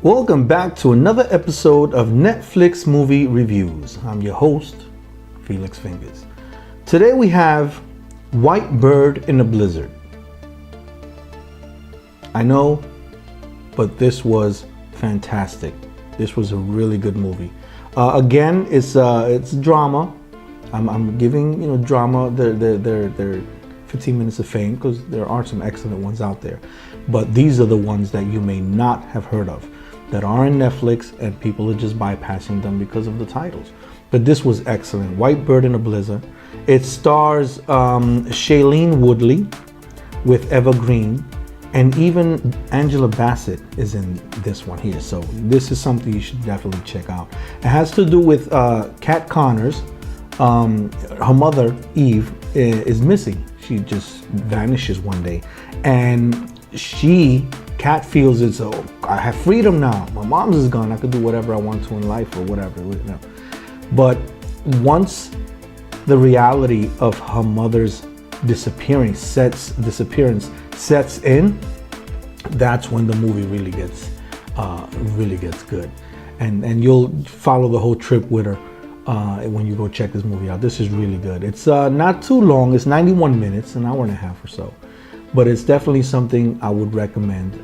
Welcome back to another episode of Netflix Movie Reviews. I'm your host, Felix Fingerz. Today we have White Bird in a Blizzard. I know, but this was fantastic. This was a really good movie. Again, it's drama. I'm giving drama their 15 minutes of fame because there are some excellent ones out there. But these are the ones that you may not have heard of, that are on Netflix and people are just bypassing them because of the titles. But this was excellent. White Bird in a Blizzard. It stars Shailene Woodley with Eva Green, and even Angela Bassett is in this one here. So this is something you should definitely check out. It has to do with Kat Connors. Her mother, Eve, is missing. She just vanishes one day. And Kat feels as though I have freedom now. My mom's is gone. I could do whatever I want to in life or whatever. But once the reality of her mother's disappearance sets in, that's when the movie really gets good. And you'll follow the whole trip with her when you go check this movie out. This is really good. It's not too long. It's 91 minutes, an hour and a half or so. But it's definitely something I would recommend,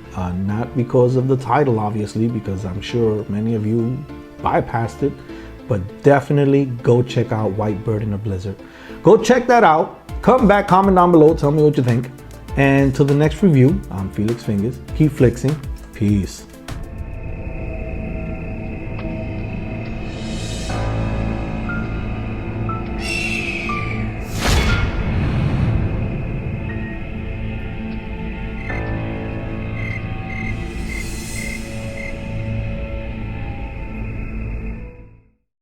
not because of the title, obviously, because I'm sure many of you bypassed it, but definitely go check out White Bird in a Blizzard. Go check that out. Come back, comment down below, tell me what you think. And till the next review, I'm Felix Fingerz. Keep flixing. Peace.